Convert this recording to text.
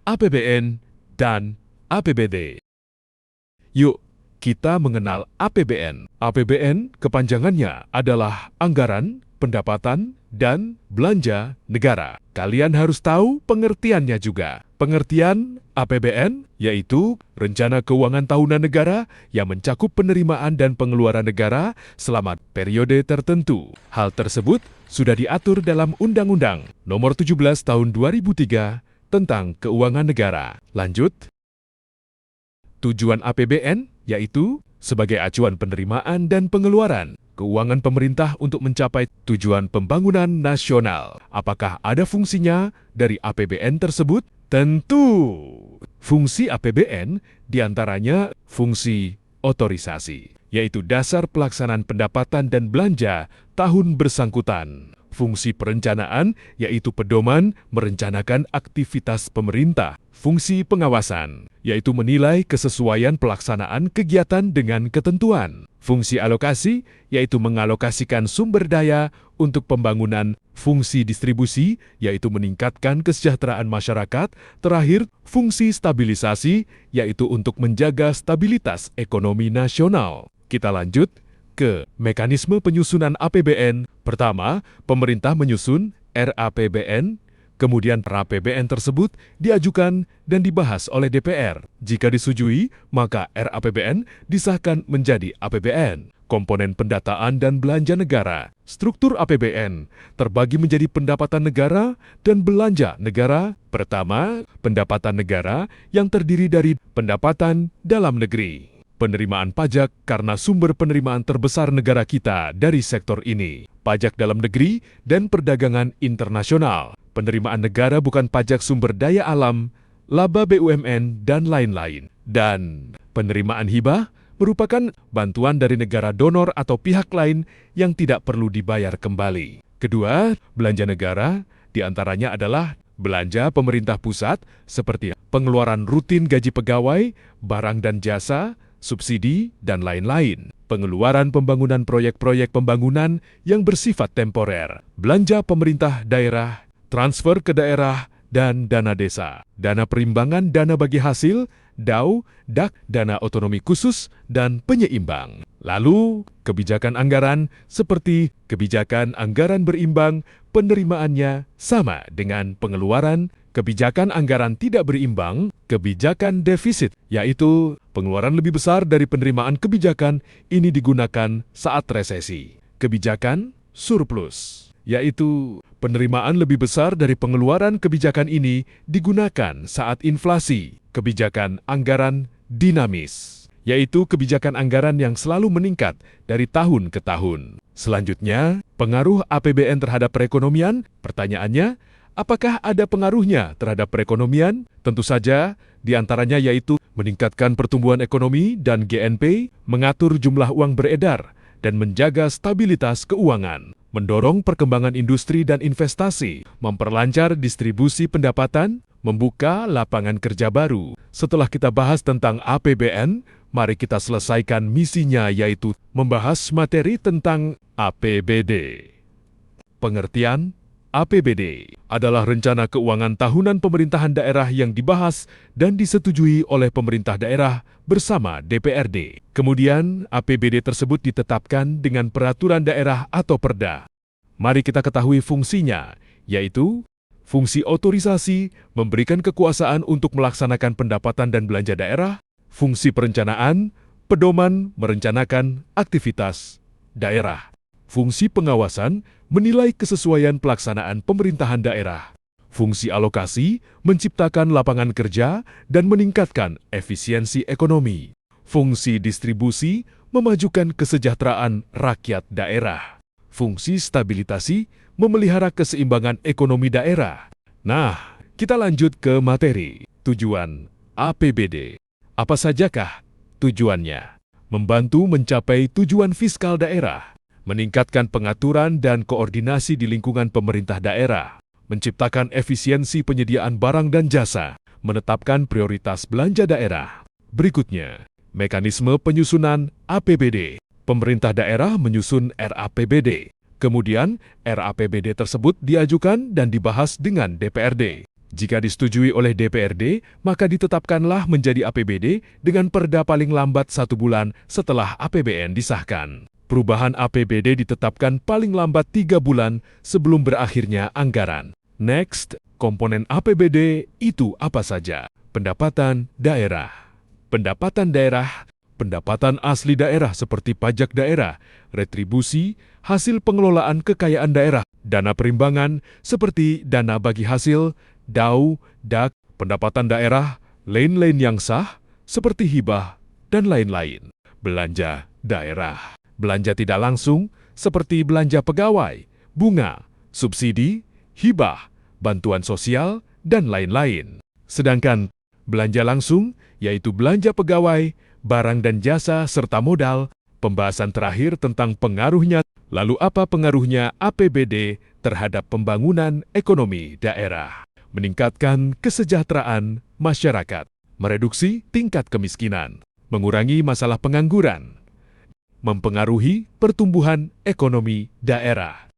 APBN, dan APBD. Yuk, kita mengenal APBN. APBN kepanjangannya adalah Anggaran, Pendapatan, dan Belanja Negara. Kalian harus tahu pengertiannya juga. Pengertian APBN yaitu Rencana Keuangan Tahunan Negara yang mencakup penerimaan dan pengeluaran negara selama periode tertentu. Hal tersebut sudah diatur dalam Undang-Undang Nomor 17 Tahun 2003 tentang Keuangan Negara. Lanjut. Tujuan APBN yaitu sebagai acuan penerimaan dan pengeluaran keuangan pemerintah untuk mencapai tujuan pembangunan nasional. Apakah ada fungsinya dari APBN tersebut? Tentu. Fungsi APBN diantaranya fungsi otorisasi, yaitu dasar pelaksanaan pendapatan dan belanja tahun bersangkutan. Fungsi perencanaan, yaitu pedoman merencanakan aktivitas pemerintah. Fungsi pengawasan, yaitu menilai kesesuaian pelaksanaan kegiatan dengan ketentuan. Fungsi alokasi, yaitu mengalokasikan sumber daya untuk pembangunan. Fungsi distribusi, yaitu meningkatkan kesejahteraan masyarakat. Terakhir, fungsi stabilisasi, yaitu untuk menjaga stabilitas ekonomi nasional. Kita lanjut ke mekanisme penyusunan APBN. Pertama, pemerintah menyusun RAPBN, kemudian RAPBN tersebut diajukan dan dibahas oleh DPR. Jika disetujui, maka RAPBN disahkan menjadi APBN. Komponen pendataan dan belanja negara. Struktur APBN terbagi menjadi pendapatan negara dan belanja negara. Pertama, pendapatan negara yang terdiri dari pendapatan dalam negeri. Penerimaan pajak karena sumber penerimaan terbesar negara kita dari sektor ini. Pajak dalam negeri dan perdagangan internasional. Penerimaan negara bukan pajak sumber daya alam, laba BUMN, dan lain-lain. Dan penerimaan hibah merupakan bantuan dari negara donor atau pihak lain yang tidak perlu dibayar kembali. Kedua, belanja negara diantaranya adalah belanja pemerintah pusat seperti pengeluaran rutin gaji pegawai, barang dan jasa, subsidi, dan lain-lain. Pengeluaran pembangunan proyek-proyek pembangunan yang bersifat temporer. Belanja pemerintah daerah, transfer ke daerah, dan dana desa. Dana perimbangan dana bagi hasil, DAU, DAK, dana otonomi khusus, dan penyeimbang. Lalu, kebijakan anggaran seperti kebijakan anggaran berimbang, penerimaannya sama dengan pengeluaran. Kebijakan anggaran tidak berimbang, kebijakan defisit, yaitu pengeluaran lebih besar dari penerimaan kebijakan ini digunakan saat resesi. Kebijakan surplus, yaitu penerimaan lebih besar dari pengeluaran kebijakan ini digunakan saat inflasi. Kebijakan anggaran dinamis, yaitu kebijakan anggaran yang selalu meningkat dari tahun ke tahun. Selanjutnya, pengaruh APBN terhadap perekonomian. Pertanyaannya, apakah ada pengaruhnya terhadap perekonomian? Tentu saja, diantaranya yaitu meningkatkan pertumbuhan ekonomi dan GNP, mengatur jumlah uang beredar, dan menjaga stabilitas keuangan, mendorong perkembangan industri dan investasi, memperlancar distribusi pendapatan, membuka lapangan kerja baru. Setelah kita bahas tentang APBN, mari kita selesaikan misinya yaitu membahas materi tentang APBD. Pengertian APBD adalah rencana keuangan tahunan pemerintahan daerah yang dibahas dan disetujui oleh pemerintah daerah bersama DPRD. Kemudian, APBD tersebut ditetapkan dengan peraturan daerah atau perda. Mari kita ketahui fungsinya, yaitu fungsi otorisasi memberikan kekuasaan untuk melaksanakan pendapatan dan belanja daerah, fungsi perencanaan, pedoman merencanakan aktivitas daerah. Fungsi pengawasan menilai kesesuaian pelaksanaan pemerintahan daerah. Fungsi alokasi menciptakan lapangan kerja dan meningkatkan efisiensi ekonomi. Fungsi distribusi memajukan kesejahteraan rakyat daerah. Fungsi stabilisasi memelihara keseimbangan ekonomi daerah. Nah, kita lanjut ke materi. Tujuan APBD. Apa sajakah tujuannya? Membantu mencapai tujuan fiskal daerah, meningkatkan pengaturan dan koordinasi di lingkungan pemerintah daerah, menciptakan efisiensi penyediaan barang dan jasa, menetapkan prioritas belanja daerah. Berikutnya, mekanisme penyusunan APBD. Pemerintah daerah menyusun RAPBD. Kemudian, RAPBD tersebut diajukan dan dibahas dengan DPRD. Jika disetujui oleh DPRD, maka ditetapkanlah menjadi APBD dengan perda paling lambat 1 bulan setelah APBN disahkan. Perubahan APBD ditetapkan paling lambat 3 bulan sebelum berakhirnya anggaran. Next, komponen APBD itu apa saja? Pendapatan daerah. Pendapatan daerah, pendapatan asli daerah seperti pajak daerah, retribusi, hasil pengelolaan kekayaan daerah, dana perimbangan seperti dana bagi hasil, DAU, DAK, pendapatan daerah, lain-lain yang sah, seperti hibah, dan lain-lain. Belanja daerah. Belanja tidak langsung, seperti belanja pegawai, bunga, subsidi, hibah, bantuan sosial, dan lain-lain. Sedangkan belanja langsung, yaitu belanja pegawai, barang dan jasa, serta modal. Pembahasan terakhir tentang pengaruhnya, lalu apa pengaruhnya APBD terhadap pembangunan ekonomi daerah. Meningkatkan kesejahteraan masyarakat, mereduksi tingkat kemiskinan, mengurangi masalah pengangguran, mempengaruhi pertumbuhan ekonomi daerah.